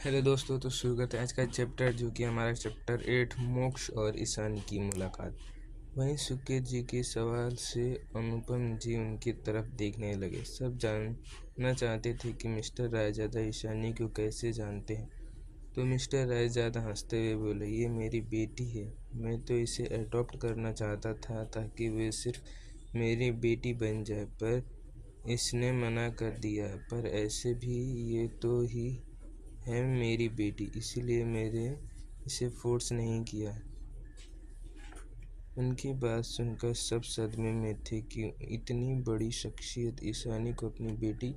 Hello दोस्तों, तो शुरू करते हैं आज का चैप्टर, जो कि हमारा चैप्टर 8 मोक्ष और ईशान की मुलाकात। वहीं सुकेत जी के सवाल से अनुपम जी उनकी तरफ देखने लगे। सब जानना चाहते थे कि मिस्टर रायजादा ईशानी को कैसे जानते हैं। तो मिस्टर रायजादा हंसते हुए बोले, ये मेरी बेटी है। मैं तो इसे अडॉप्ट करना चाहता था ताकि वे सिर्फ मेरी बेटी बन जाए, पर इसने मना कर दिया। पर ऐसे भी ये तो ही है मेरी बेटी, इसीलिए मैंने इसे फोर्स नहीं किया। उनकी बात सुनकर सब सदमे में थे कि इतनी बड़ी शख्सियत ईशानी को अपनी बेटी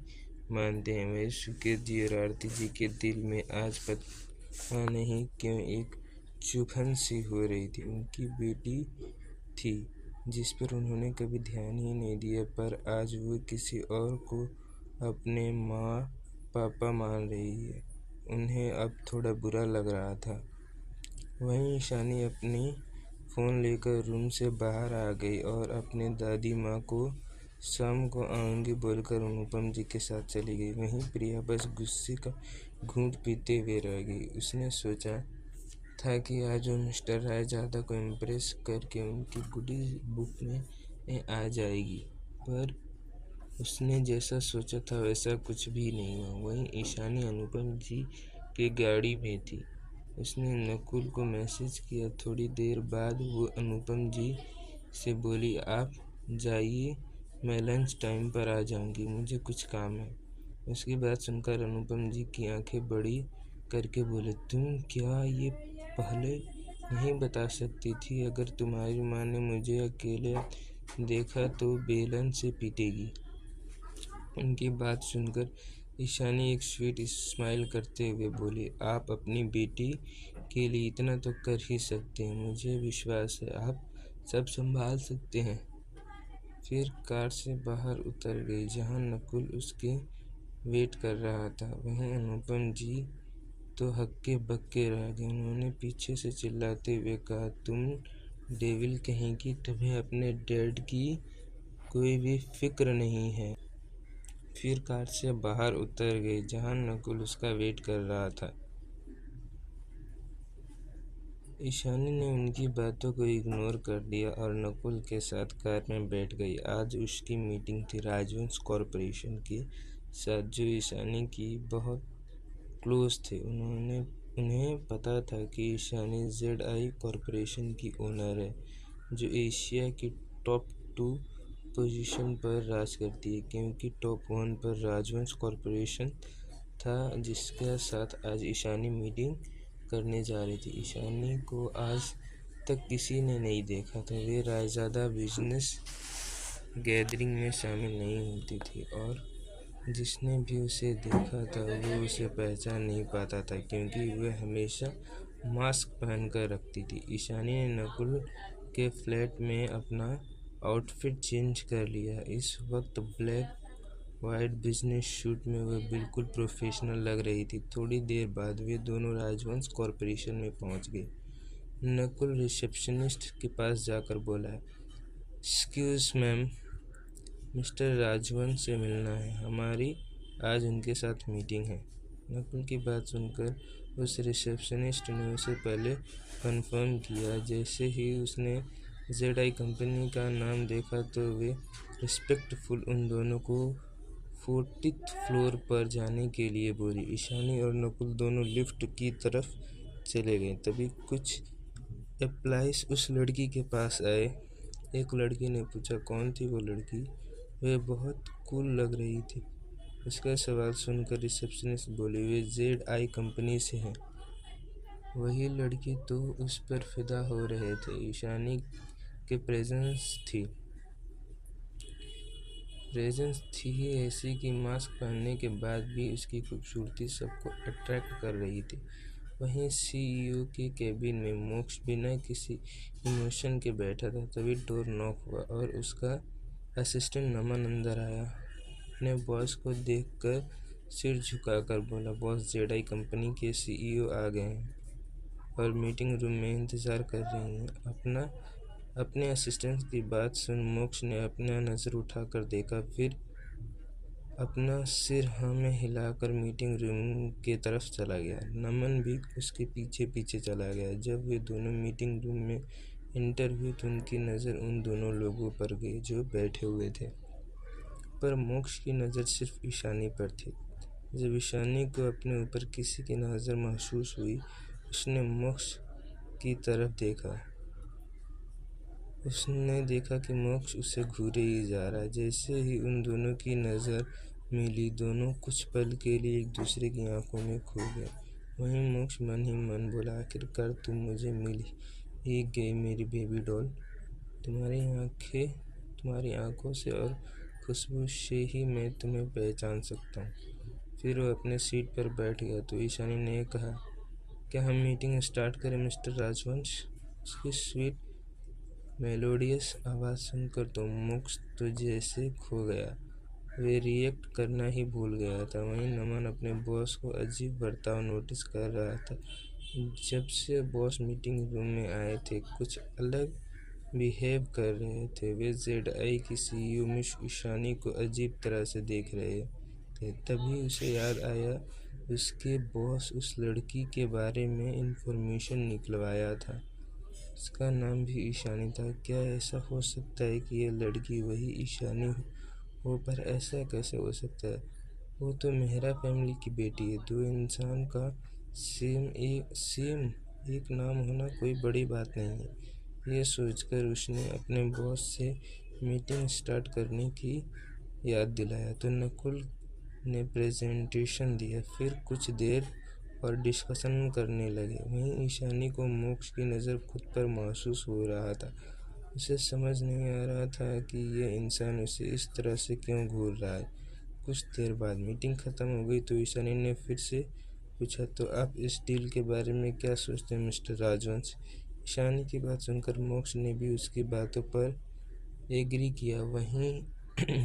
मानते हैं। वह सुकेत जी और आरती जी के दिल में आज पता नहीं क्यों एक चुभन सी हो रही थी। उनकी बेटी थी जिस पर उन्होंने कभी ध्यान ही नहीं दिया, पर आज वो किसी और को अपने माँ पापा मान रही है। उन्हें अब थोड़ा बुरा लग रहा था। वहीं ईशानी अपनी फ़ोन लेकर रूम से बाहर आ गई और अपने दादी माँ को शाम को आऊँगी बोलकर अनुपम जी के साथ चली गई। वहीं प्रिया बस गुस्से का घूंट पीते हुए रह गई। उसने सोचा था कि आज वो मिस्टर रायजादा को इम्प्रेस करके उनकी गुडी बुक में आ जाएगी, पर उसने जैसा सोचा था वैसा कुछ भी नहीं हुआ। वहीं ईशानी अनुपम जी की गाड़ी में थी। उसने नकुल को मैसेज किया। थोड़ी देर बाद वो अनुपम जी से बोली, आप जाइए, मैं लंच टाइम पर आ जाऊंगी, मुझे कुछ काम है। उसकी बात सुनकर अनुपम जी की आंखें बड़ी करके बोले, तुम क्या ये पहले नहीं बता सकती थी? अगर तुम्हारी माँ ने मुझे अकेले देखा तो बेलन से पीटेगी। उनकी बात सुनकर ईशानी एक स्वीट स्माइल करते हुए बोली, आप अपनी बेटी के लिए इतना तो कर ही सकते हैं। मुझे विश्वास है आप सब संभाल सकते हैं। फिर कार से बाहर उतर गई, जहां नकुल उसके वेट कर रहा था। वहीं अनुपम जी तो हक्के बक्के रह गए। उन्होंने पीछे से चिल्लाते हुए कहा, तुम डेविल कहीं की, तुम्हें अपने डैड की कोई भी फिक्र नहीं है। फिर कार से बाहर उतर गई, जहां नकुल उसका वेट कर रहा था। ईशानी ने उनकी बातों को इग्नोर कर दिया और नकुल के साथ कार में बैठ गई। आज उसकी मीटिंग थी राजवंश कॉरपोरेशन के साथ, जो ईशानी की बहुत क्लोज थे। उन्हें पता था कि ईशानी ZI कॉरपोरेशन की ओनर है, जो एशिया की टॉप 2 पोजीशन पर राज करती है, क्योंकि टॉप 1 पर राजवंश कॉरपोरेशन था, जिसके साथ आज ईशानी मीटिंग करने जा रही थी। ईशानी को आज तक किसी ने नहीं देखा था। वे रायजादा बिजनेस गैदरिंग में शामिल नहीं होती थी और जिसने भी उसे देखा था वो उसे पहचान नहीं पाता था, क्योंकि वह हमेशा मास्क पहनकर रखती थी। ईशानी ने नकुल के फ्लैट में अपना आउटफिट चेंज कर लिया। इस वक्त ब्लैक वाइट बिजनेस सूट में वह बिल्कुल प्रोफेशनल लग रही थी। थोड़ी देर बाद वे दोनों राजवंश कॉरपोरेशन में पहुंच गए। नकुल रिसेप्शनिस्ट के पास जाकर बोला, एक्सक्यूज मैम, मिस्टर राजवंश से मिलना है, हमारी आज उनके साथ मीटिंग है। नकुल की बात सुनकर उस रिसेप्शनिस्ट ने उसे पहले कंफर्म किया। जैसे ही उसने ZI कंपनी का नाम देखा तो वे रिस्पेक्टफुल उन दोनों को 40th फ्लोर पर जाने के लिए बोली। ईशानी और नकुल दोनों लिफ्ट की तरफ चले गए। तभी कुछ एम्प्लॉइज उस लड़की के पास आए। एक लड़की ने पूछा, कौन थी वो लड़की? वह बहुत कूल लग रही थी। उसका सवाल सुनकर रिसेप्शनिस्ट बोली, वे ZI कंपनी से हैं। वही लड़की तो उस पर फिदा हो रहे थे। ईशानी के प्रेजेंस थी ही ऐसी कि मास्क पहनने के बाद भी उसकी खूबसूरती सबको अट्रैक्ट कर रही थी। वहीं CEO के केबिन में मोक्ष बिना किसी इमोशन के बैठा था। तभी डोर नॉक हुआ और उसका असिस्टेंट नमन अंदर आया। अपने बॉस को देखकर सिर झुकाकर बोला, बॉस, ZI कंपनी के CEO आ गए हैं और मीटिंग रूम में इंतज़ार कर रही हैं। अपने असिस्टेंट की बात सुन मोक्ष ने अपना नज़र उठाकर देखा, फिर अपना सिर हाँ में हिलाकर मीटिंग रूम की तरफ चला गया। नमन भी उसके पीछे पीछे चला गया। जब वे दोनों मीटिंग रूम में इंटर हुए तो उनकी नज़र उन दोनों लोगों पर गई जो बैठे हुए थे, पर मोक्ष की नज़र सिर्फ ईशानी पर थी। जब ईशानी को अपने ऊपर किसी की नज़र महसूस हुई, उसने मोक्ष की तरफ देखा। उसने देखा कि मोक्ष उसे घूरे ही जा रहा है। जैसे ही उन दोनों की नज़र मिली, दोनों कुछ पल के लिए एक दूसरे की आंखों में खो गए। वहीं मोक्ष मन ही मन बोला, आखिरकार तुम मुझे मिल ही गई मेरी बेबी डॉल। तुम्हारी आंखों से और खुशबू से ही मैं तुम्हें पहचान सकता हूँ। फिर वो अपने सीट पर बैठ गया तो ईशानी ने कहा, क्या हम मीटिंग स्टार्ट करें मिस्टर राजवंश? उसकी स्वीट मेलोडियस आवाज़ सुनकर तो मोक्ष तो जैसे खो गया। वे रिएक्ट करना ही भूल गया था। वहीं नमन अपने बॉस को अजीब बर्ताव नोटिस कर रहा था। जब से बॉस मीटिंग रूम में आए थे, कुछ अलग बिहेव कर रहे थे। वे ZI की CEO मिस ईशानी को अजीब तरह से देख रहे थे। तभी उसे याद आया, उसके बॉस उस लड़की के बारे में इंफॉर्मेशन निकलवाया था। उसका नाम भी ईशानी था। क्या ऐसा हो सकता है कि यह लड़की वही ईशानी हो? पर ऐसा कैसे हो सकता है? वो तो मेहरा फैमिली की बेटी है। दो इंसान का सेम एक नाम होना कोई बड़ी बात नहीं है। ये सोचकर उसने अपने बॉस से मीटिंग स्टार्ट करने की याद दिलाया तो नकुल ने प्रेजेंटेशन दिया। फिर कुछ देर और डिस्कशन करने लगे। वहीं ईशानी को मोक्ष की नज़र खुद पर महसूस हो रहा था। उसे समझ नहीं आ रहा था कि यह इंसान उसे इस तरह से क्यों घूर रहा है। कुछ देर बाद मीटिंग ख़त्म हो गई तो ईशानी ने फिर से पूछा, तो आप इस डील के बारे में क्या सोचते हैं मिस्टर राजवंश? ईशानी की बात सुनकर मोक्ष ने भी उसकी बातों पर एग्री किया। वहीं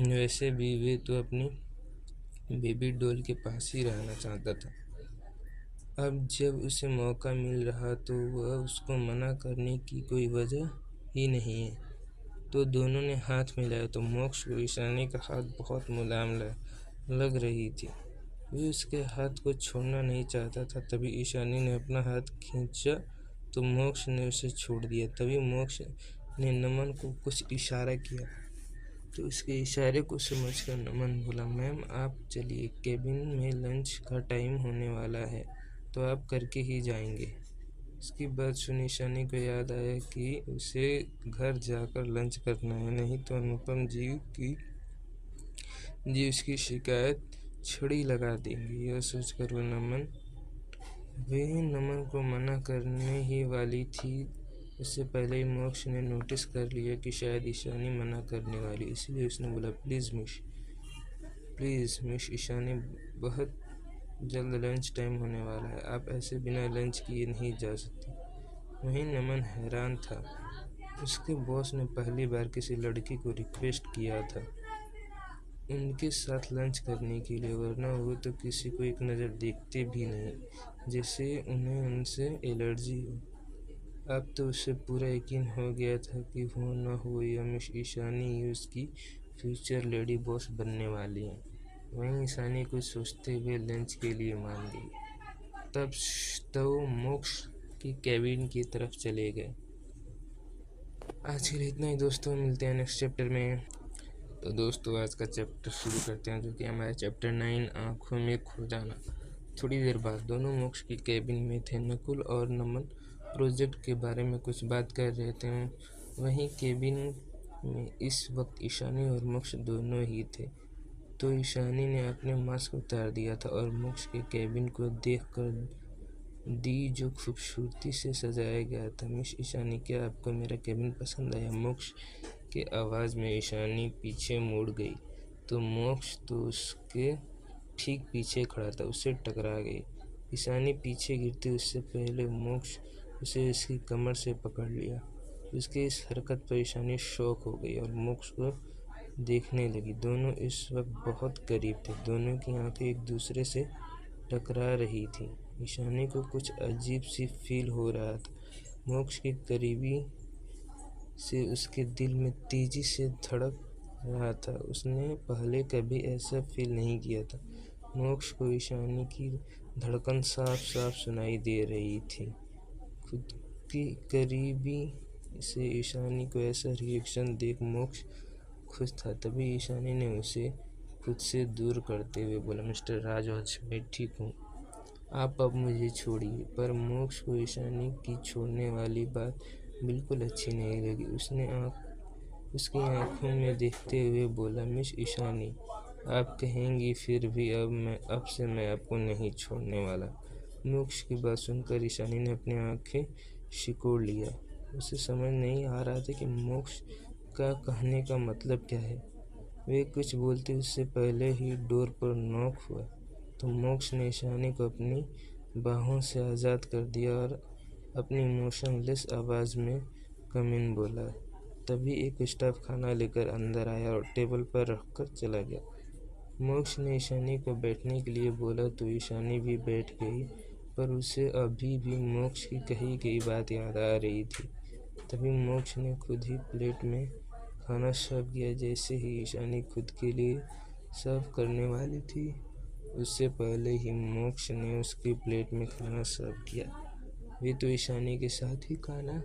वैसे भी वे तो अपनी बेबी डॉल के पास ही रहना चाहता था। अब जब उसे मौका मिल रहा तो वह उसको मना करने की कोई वजह ही नहीं है। तो दोनों ने हाथ मिलाया तो मोक्ष को ईशानी का हाथ बहुत मुलायम लग रही थी। वे उसके हाथ को छोड़ना नहीं चाहता था। तभी ईशानी ने अपना हाथ खींचा तो मोक्ष ने उसे छोड़ दिया। तभी मोक्ष ने नमन को कुछ इशारा किया तो उसके इशारे को समझकर नमन बोला, मैम आप चलिए, केबिन में लंच का टाइम होने वाला है तो आप करके ही जाएंगे। इसकी बात सुनी ईशानी को याद आया कि उसे घर जाकर लंच करना है, नहीं तो अनुपम जी उसकी शिकायत छड़ी लगा देंगे। यह सोचकर वे नमन को मना करने ही वाली थी। इससे पहले ही मोक्ष ने नोटिस कर लिया कि शायद ईशानी मना करने वाली, इसलिए उसने बोला, प्लीज़ मिस ईशानी, बहुत जल्द लंच टाइम होने वाला है, आप ऐसे बिना लंच किए नहीं जा सकते। वहीं नमन हैरान था। उसके बॉस ने पहली बार किसी लड़की को रिक्वेस्ट किया था उनके साथ लंच करने के लिए, वरना वो तो किसी को एक नज़र देखते भी नहीं, जैसे उन्हें उनसे एलर्जी हो। अब तो उसे पूरा यकीन हो गया था कि हो न हो यह मिस ईशानी ही उसकी फ्यूचर लेडी बॉस बनने वाली है। वहीं ईशानी कुछ सोचते हुए लंच के लिए मान गई। तब तो मोक्ष की कैबिन की तरफ चले गए। आज के लिए इतना ही दोस्तों, मिलते हैं नेक्स्ट चैप्टर में। तो दोस्तों आज का चैप्टर शुरू करते हैं, जो कि हमारा चैप्टर 9 आँखों में खो जाना। थोड़ी देर बाद दोनों मोक्ष की कैबिन में थे। नकुल और नमन प्रोजेक्ट के बारे में कुछ बात कर रहे थे। वहीं कैबिन में इस वक्त ईशानी और मोक्ष दोनों ही थे। तो ईशानी ने अपने मास्क उतार दिया था और मोक्ष के कैबिन को देखकर दी जो खूबसूरती से सजाया गया था। मिस ईशानी, क्या आपको मेरा कैबिन पसंद आया? मोक्ष के आवाज़ में ईशानी पीछे मुड़ गई तो मोक्ष तो उसके ठीक पीछे खड़ा था, उससे टकरा गई। ईशानी पीछे गिरती उससे पहले मोक्ष उसे उसकी कमर से पकड़ लिया। उसकी इस हरकत पर ईशानी शॉक हो गई और मोक्ष को देखने लगी। दोनों इस वक्त बहुत करीब थे। दोनों की आंखें एक दूसरे से टकरा रही थी। ईशानी को कुछ अजीब सी फील हो रहा था। मोक्ष के करीबी से उसके दिल में तेजी से धड़क रहा था। उसने पहले कभी ऐसा फील नहीं किया था। मोक्ष को ईशानी की धड़कन साफ साफ सुनाई दे रही थी। खुद की करीबी से ईशानी को ऐसा रिएक्शन देख मोक्ष खुश था। तभी ईशानी ने उसे खुद से दूर करते हुए बोला, मिस्टर राजवंश, मैं ठीक हूँ, आप अब मुझे छोड़िए। पर मोक्ष को ईशानी की छोड़ने वाली बात बिल्कुल अच्छी नहीं लगी। उसकी आंखों में देखते हुए बोला, मिस ईशानी, आप कहेंगी फिर भी अब से मैं आपको नहीं छोड़ने वाला। मोक्ष की बात सुनकर ईशानी ने अपनी आंखें सिकोड़ लिया। उसे समझ नहीं आ रहा था कि मोक्ष का कहने का मतलब क्या है। वे कुछ बोलते उससे पहले ही डोर पर नॉक हुआ तो मोक्ष ने ईशानी को अपनी बाहों से आज़ाद कर दिया और अपनी इमोशनलेस आवाज़ में कम इन बोला। तभी एक स्टाफ खाना लेकर अंदर आया और टेबल पर रखकर चला गया। मोक्ष ने ईशानी को बैठने के लिए बोला तो ईशानी भी बैठ गई, पर उसे अभी भी मोक्ष की कही गई बात याद आ रही थी। तभी मोक्ष ने खुद ही प्लेट में खाना सर्व किया। जैसे ही ईशानी खुद के लिए सर्व करने वाली थी, उससे पहले ही मोक्ष ने उसकी प्लेट में खाना सर्व किया। वे तो ईशानी के साथ ही खाना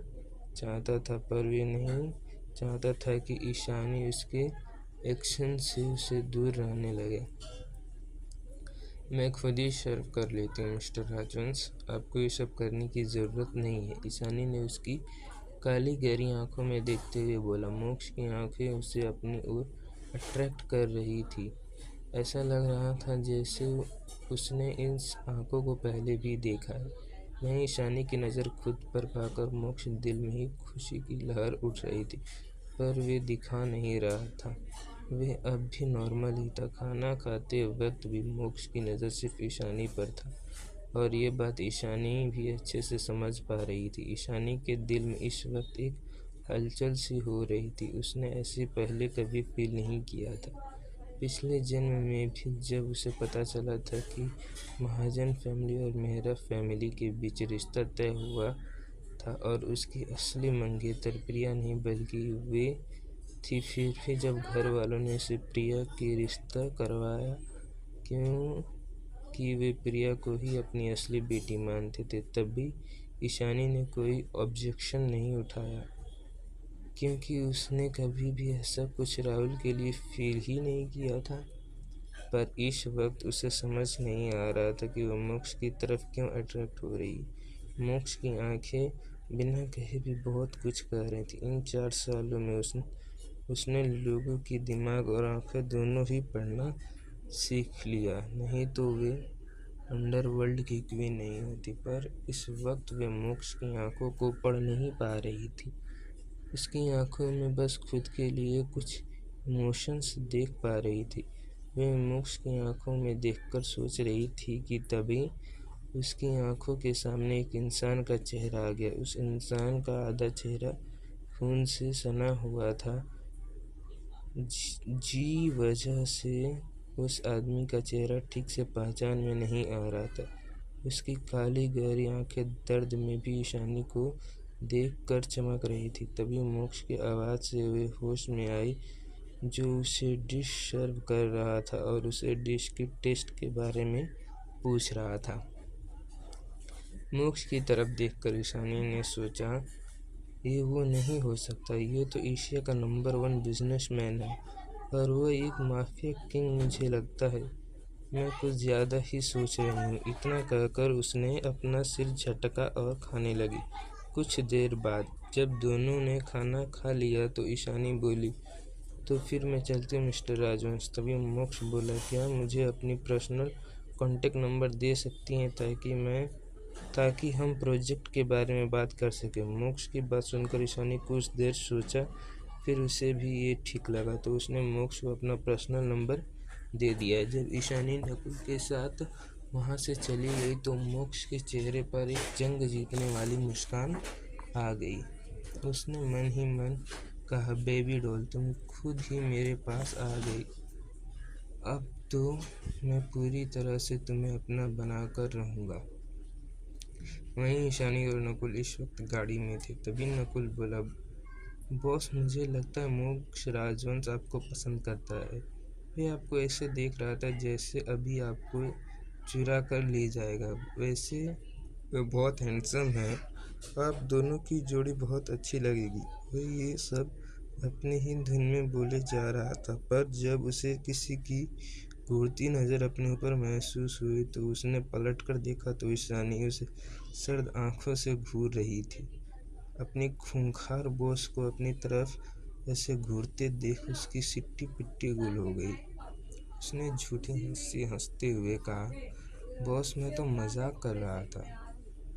चाहता था, पर वे नहीं चाहता था कि ईशानी उसके एक्शन से उसे दूर रहने लगे। मैं खुद ही सर्व कर लेती हूँ मिस्टर राजवंश, आपको ये सब करने की ज़रूरत नहीं है, ईशानी ने उसकी काली गहरी आंखों में देखते हुए बोला। मोक्ष की आंखें उसे अपनी ओर अट्रैक्ट कर रही थी। ऐसा लग रहा था जैसे उसने इन आंखों को पहले भी देखा है। वहीं ईशानी की नज़र खुद पर पाकर मोक्ष दिल में ही खुशी की लहर उठ रही थी, पर वे दिखा नहीं रहा था। वे अब भी नॉर्मल ही था। खाना खाते वक्त भी मोक्ष की नज़र सिर्फ ईशानी पर था और ये बात ईशानी भी अच्छे से समझ पा रही थी। ईशानी के दिल में इस वक्त एक हलचल सी हो रही थी। उसने ऐसे पहले कभी फील नहीं किया था। पिछले जन्म में भी जब उसे पता चला था कि महाजन फैमिली और मेहरा फैमिली के बीच रिश्ता तय हुआ था और उसकी असली मंगेतर प्रिया नहीं बल्कि वे थी, फिर भी जब घर वालों ने उसे प्रिया के रिश्ता करवाया, क्योंकि वे प्रिया को ही अपनी असली बेटी मानते थे, तब भी ईशानी ने कोई ऑब्जेक्शन नहीं उठाया, क्योंकि उसने कभी भी ऐसा कुछ राहुल के लिए फील ही नहीं किया था। पर इस वक्त उसे समझ नहीं आ रहा था कि वह मोक्ष की तरफ क्यों अट्रैक्ट हो रही। मोक्ष की आंखें बिना कहे भी बहुत कुछ कह रही थी। इन 4 सालों में उसने लोगों की दिमाग और आंखें दोनों ही पढ़ना सीख लिया, नहीं तो वे अंडरवर्ल्ड की क्वीन नहीं होती। पर इस वक्त वे मोक्ष की आंखों को पढ़ नहीं पा रही थी। उसकी आंखों में बस खुद के लिए कुछ इमोशंस देख पा रही थी। वे मोक्ष की आंखों में देखकर सोच रही थी कि तभी उसकी आंखों के सामने एक इंसान का चेहरा आ गया। उस इंसान का आधा चेहरा खून से सना हुआ था, जी वजह से उस आदमी का चेहरा ठीक से पहचान में नहीं आ रहा था। उसकी काली गहरी आंखें दर्द में भी ईशानी को देखकर चमक रही थी। तभी मोक्ष की आवाज़ से वे होश में आई, जो उसे डिश सर्व कर रहा था और उसे डिश के टेस्ट के बारे में पूछ रहा था। मोक्ष की तरफ देखकर ईशानी ने सोचा, ये वो नहीं हो सकता, ये तो एशिया का नंबर 1 बिजनेसमैन है और वो एक माफिया किंग मुझे लगता है। मैं कुछ ज़्यादा ही सोच रही हूँ। इतना कहकर उसने अपना सिर झटका और खाने लगी। कुछ देर बाद जब दोनों ने खाना खा लिया तो ईशानी बोली, तो फिर मैं चलती हूँ मिस्टर राजवंश। तभी मोक्ष बोला, क्या मुझे अपनी पर्सनल कॉन्टेक्ट नंबर दे सकती हैं ताकि हम प्रोजेक्ट के बारे में बात कर सकें। मोक्ष की बात सुनकर ईशानी कुछ देर सोचा, फिर उसे भी ये ठीक लगा तो उसने मोक्ष को अपना पर्सनल नंबर दे दिया। जब ईशानी नकुल के साथ वहाँ से चली गई तो मोक्ष के चेहरे पर एक जंग जीतने वाली मुस्कान आ गई। उसने मन ही मन कहा, बेबी डॉल, तुम खुद ही मेरे पास आ गई। अब तो मैं पूरी तरह से तुम्हें अपना बनाकर रहूँगा। वहीं ईशानी और नकुल इस वक्त गाड़ी में थे। तभी नकुल बोला, बॉस, मुझे लगता है मोक्ष राजवंश आपको पसंद करता है। वह आपको ऐसे देख रहा था जैसे अभी आपको चुरा कर ले जाएगा। वैसे वह बहुत हैंडसम है। आप दोनों की जोड़ी बहुत अच्छी लगेगी। वह ये सब अपनी ही धुन में बोले जा रहा था, पर जब उसे किसी की घूरती नज़र अपने ऊपर महसूस हुई तो उसने पलटकर देखा तो ईशानी उसे सर्द आंखों से घूर रही थी। अपनी खूंखार बॉस को अपनी तरफ ऐसे घूरते देख उसकी सिट्टी पिट्टी गुल हो गई। उसने झूठी हंसी हंसते हुए कहा, बॉस, मैं तो मजाक कर रहा था।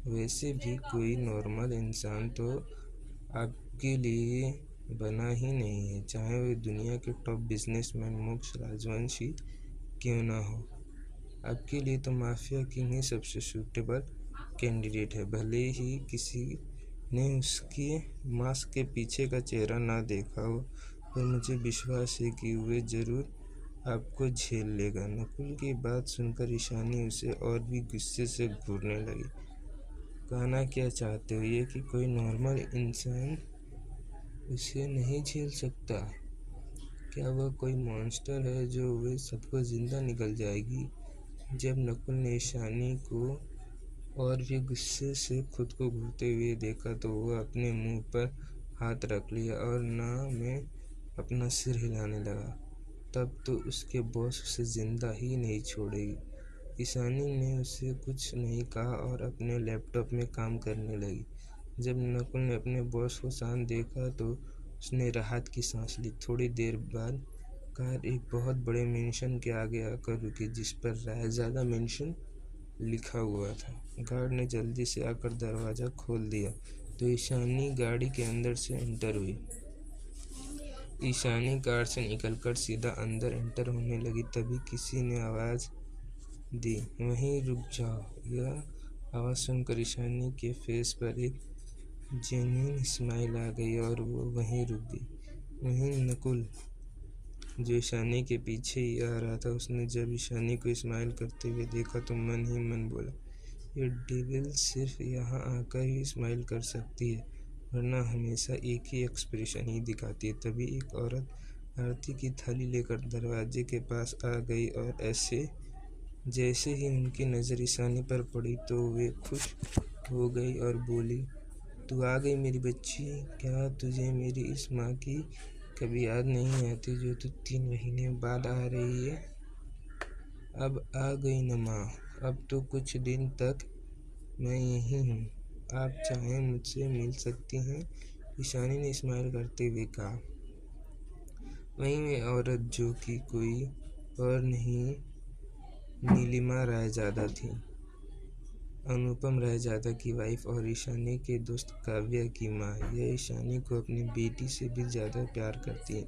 वैसे भी कोई नॉर्मल इंसान तो आपके लिए बना ही नहीं है, चाहे वह दुनिया के टॉप बिजनेसमैन मोक्ष राजवंशी क्यों ना हो। आपके लिए तो माफिया किंग ही सबसे सूटेबल कैंडिडेट है। भले ही किसी ने उसके मास्क के पीछे का चेहरा ना देखा हो, पर मुझे विश्वास है कि वह जरूर आपको झेल लेगा। नकुल की बात सुनकर ईशानी उसे और भी गुस्से से घूरने लगी। कहना क्या चाहते हो, ये कि कोई नॉर्मल इंसान उसे नहीं झेल सकता? क्या वह कोई मॉन्स्टर है जो वे सबको जिंदा निकल जाएगी? जब नकुल ने ईशानी को और भी गुस्से से खुद को घूरते हुए देखा तो वह अपने मुंह पर हाथ रख लिया और ना में अपना सिर हिलाने लगा। तब तो उसके बॉस उसे जिंदा ही नहीं छोड़ेगी। ईशानी ने उसे कुछ नहीं कहा और अपने लैपटॉप में काम करने लगी। जब नकुल ने अपने बॉस को शांत देखा तो उसने राहत की सांस ली। थोड़ी देर बाद कार एक बहुत बड़े मेंशन के आगे आकर रुकी, जिस पर रायजादा मेंशन लिखा हुआ था। गार्ड ने जल्दी से आकर दरवाज़ा खोल दिया तो ईशानी गाड़ी के अंदर से एंटर हुई। ईशानी कार से निकलकर सीधा अंदर एंटर होने लगी, तभी किसी ने आवाज़ दी, वहीं रुक जाओ। यह आवाज़ सुनकर ईशानी के फेस पर एक जेन्युइन स्माइल आ गई और वो वहीं रुक गई। वहीं नकुल, जो ईशानी के पीछे ही आ रहा था, उसने जब ईशानी को स्माइल करते हुए देखा तो मन ही मन बोला, ये डेविल सिर्फ यहाँ आकर ही स्माइल कर सकती है, वरना हमेशा एक ही एक्सप्रेशन ही दिखाती है। तभी एक औरत आरती की थाली लेकर दरवाजे के पास आ गई और ऐसे जैसे ही उनकी नज़र ईशानी पर पड़ी तो वे खुश हो गई और बोली, तू आ गई मेरी बच्ची। क्या तुझे मेरी इस माँ की कभी याद नहीं आती जो तू 3 महीने बाद आ रही है? अब आ गई न माँ, अब तो कुछ दिन तक मैं यहीं हूँ। आप चाहें मुझसे मिल सकती हैं, ईशानी ने स्माइल करते हुए कहा। वहीं वे औरत, जो कि कोई और नहीं नीलिमा रायजादा थी, अनुपम रायजादा की वाइफ और ईशानी के दोस्त काव्या की माँ। यह ईशानी को अपनी बेटी से भी ज़्यादा प्यार करती है।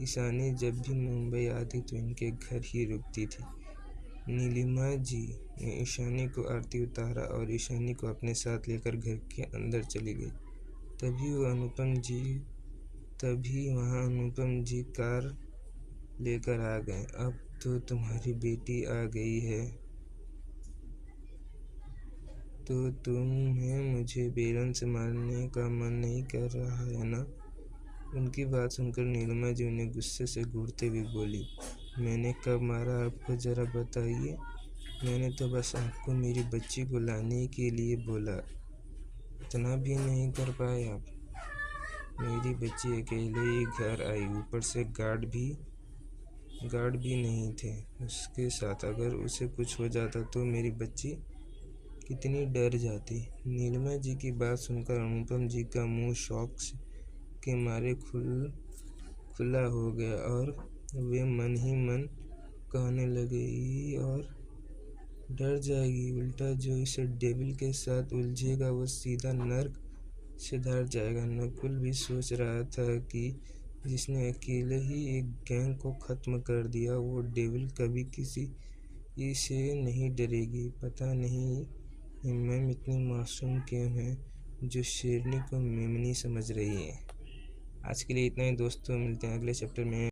ईशानी जब भी मुंबई आती तो इनके घर ही रुकती थी। नीलिमा जी ने ईशानी को आरती उतारा और ईशानी को अपने साथ लेकर घर के अंदर चली गई। तभी वहाँ अनुपम जी कार लेकर आ गए। अब तो तुम्हारी बेटी आ गई है तो तुम्हें मुझे बेलन से मारने का मन नहीं कर रहा है ना? उनकी बात सुनकर नीलिमा जी उन्हें गुस्से से घूरते हुए बोली, मैंने कब मारा आपको जरा बताइए। मैंने तो बस आपको मेरी बच्ची को लाने के लिए बोला, इतना भी नहीं कर पाए आप? मेरी बच्ची अकेले ही घर आई, ऊपर से गार्ड भी नहीं थे उसके साथ। अगर उसे कुछ हो जाता तो मेरी बच्ची कितनी डर जाती। नीलिमा जी की बात सुनकर अनुपम जी का मुंह शॉक के मारे खुला हो गया और वे मन ही मन कहने लगे और डर जाएगी, उल्टा जो इसे डेविल के साथ उलझेगा वो सीधा नर्क से डर जाएगा। नकुल भी सोच रहा था कि जिसने अकेले ही एक गैंग को खत्म कर दिया, वो डेविल कभी किसी से नहीं डरेगी। पता नहीं ये मैम इतनी मासूम क्यों है जो शेरनी को मेमनी समझ रही है। आज के लिए इतना ही दोस्तों, मिलते हैं अगले चैप्टर में।